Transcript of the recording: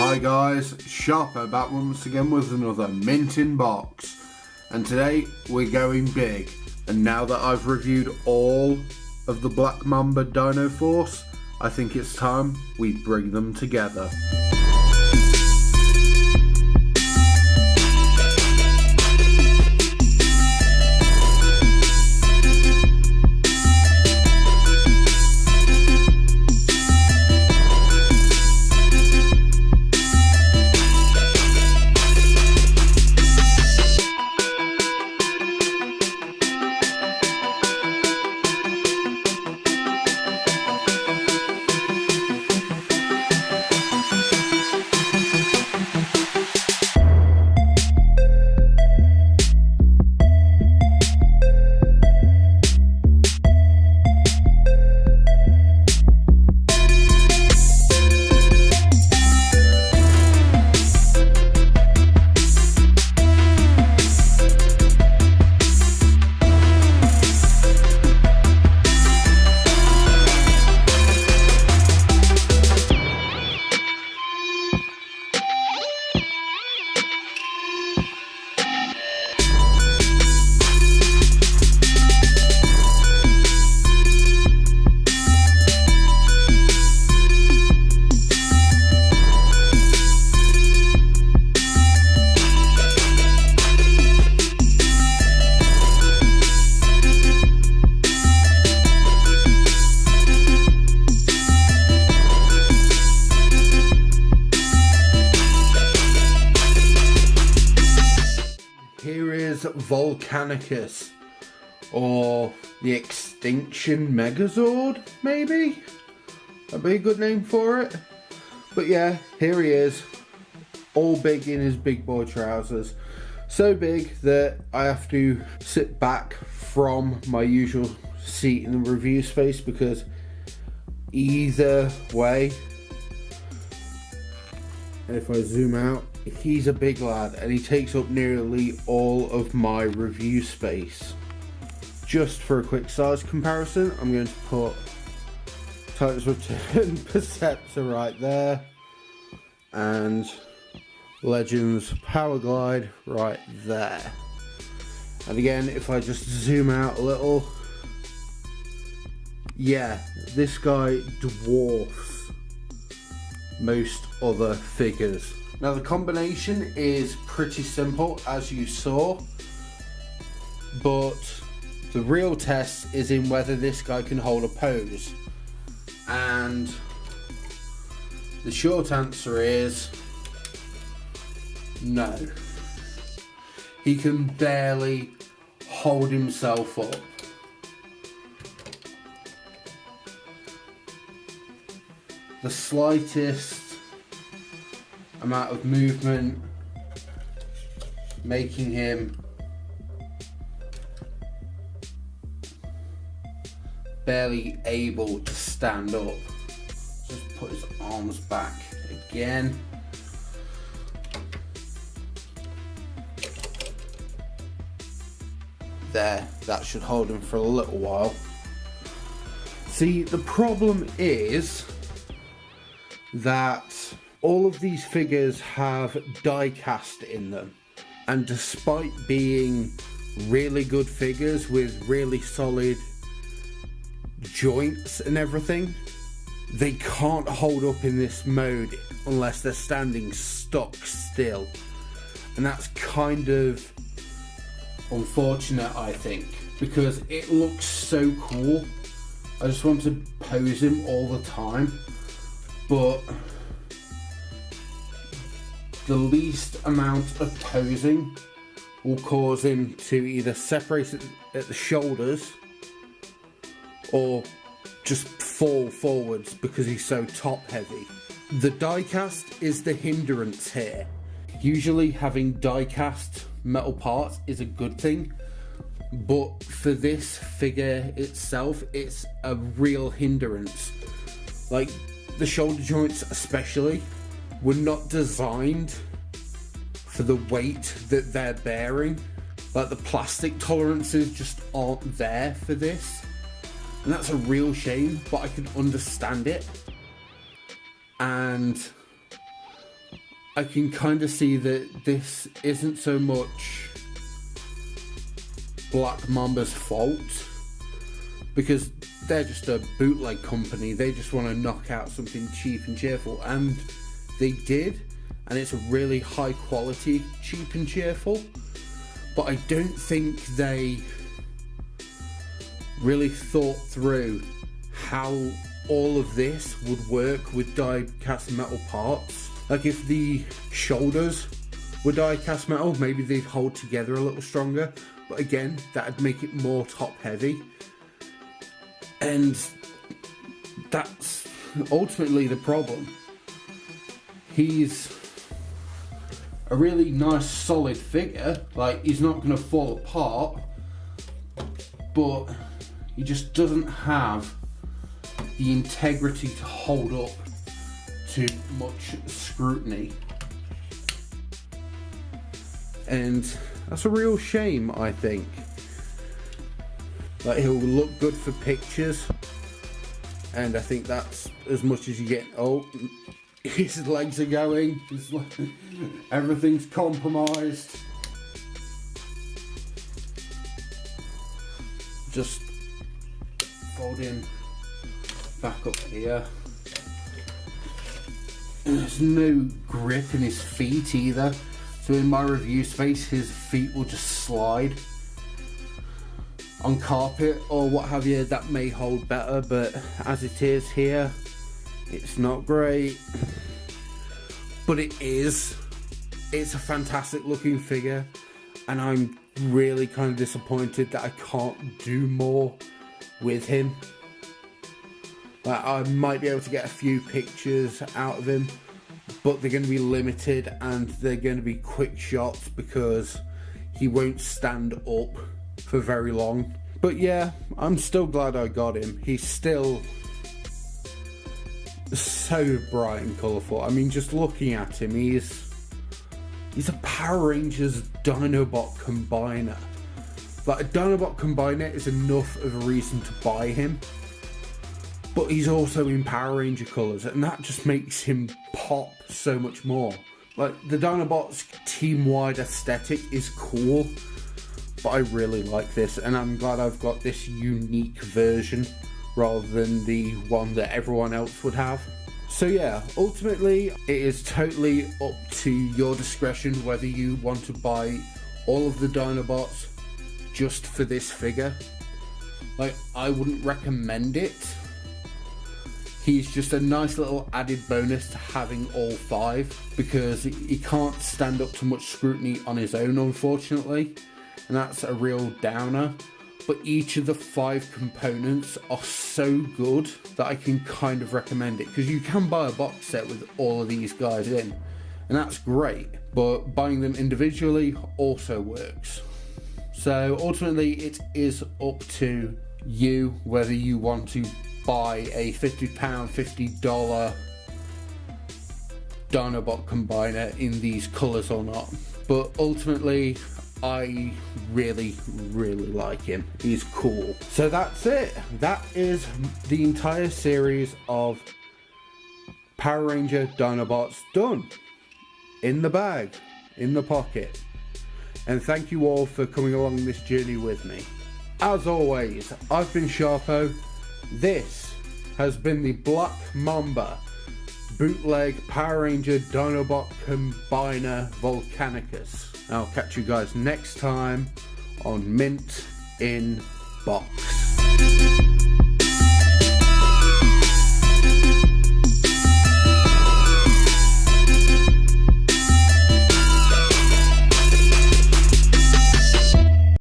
Hi guys, Sharper back once again with another minting box, and today we're going big. And now that I've reviewed all of the Black Mamba Dinoforce, I think it's time we bring them together. Here is Volcanicus, or the Extinction Megazord, maybe? That'd be a good name for it. But yeah, here he is, all big in his big boy trousers. So big that I have to sit back from my usual seat in the review space, because either way, and if I zoom out, he's a big lad and he takes up nearly all of my review space. Just for a quick size comparison, I'm going to put Titan's Return Perceptor right there and Legends Power Glide right there. And again, if I just zoom out a little, yeah, this guy dwarfs most other figures. Now the combination is pretty simple, as you saw, but the real test is in whether this guy can hold a pose. And the short answer is no. He can barely hold himself up. The slightest amount of movement making him barely able to stand up. Just put his arms back again. There, that should hold him for a little while. See, the problem is that all of these figures have die cast in them, and despite being really good figures with really solid joints and everything, they can't hold up in this mode unless they're standing stock still, and that's kind of unfortunate, I think, because it looks so cool. I just want to pose him all the time, but the least amount of posing will cause him to either separate at the shoulders or just fall forwards because he's so top heavy. The diecast is the hindrance here. Usually having diecast metal parts is a good thing, but for this figure itself, it's a real hindrance. Like the shoulder joints especially were not designed for the weight that they're bearing. Like the plastic tolerances just aren't there for this, and that's a real shame, but I can understand it. And I can kind of see that this isn't so much Black Mamba's fault, because they're just a bootleg company. They just want to knock out something cheap and cheerful, and they did, and it's a really high quality cheap and cheerful. But I don't think they really thought through how all of this would work with die-cast metal parts. Like, if the shoulders were die-cast metal, maybe they'd hold together a little stronger, but again, that'd make it more top heavy, and that's ultimately the problem. He's a really nice solid figure, like, he's not going to fall apart, but he just doesn't have the integrity to hold up to much scrutiny, and that's a real shame, I think. Like, he'll look good for pictures, and I think that's as much as you get. Oh, his legs are going, everything's compromised. Just fold him back up here. There's no grip in his feet either, so in my review space his feet will just slide. On carpet or what have you, that may hold better, but as it is here, it's not great. But it's a fantastic looking figure, and I'm really kind of disappointed that I can't do more with him. Like, I might be able to get a few pictures out of him, but they're going to be limited, and they're going to be quick shots because he won't stand up for very long. But yeah, I'm still glad I got him. He's still so bright and colourful. I mean, just looking at him, he's a Power Rangers Dinobot combiner. Like, a Dinobot combiner is enough of a reason to buy him, but he's also in Power Ranger colours, and that just makes him pop so much more. Like, the Dinobots team-wide aesthetic is cool, but I really like this, and I'm glad I've got this unique version rather than the one that everyone else would have. So yeah, ultimately it is totally up to your discretion whether you want to buy all of the Dinobots just for this figure. Like, I wouldn't recommend it. He's just a nice little added bonus to having all 5, because he can't stand up to much scrutiny on his own, unfortunately, and that's a real downer. But each of the 5 components are so good that I can kind of recommend it, because you can buy a box set with all of these guys in, and that's great, but buying them individually also works. So ultimately it is up to you whether you want to buy a £50, $50 Dinobot combiner in these colours or not. But ultimately, I really like him. He's cool. So that's it. That is the entire series of Power Ranger Dinobots done. In the bag, in the pocket. And thank you all for coming along this journey with me. As always, I've been Sharpo. This has been the Black Mamba bootleg Power Ranger Dinobot combiner Volcanicus. I'll catch you guys next time on Mint in Box.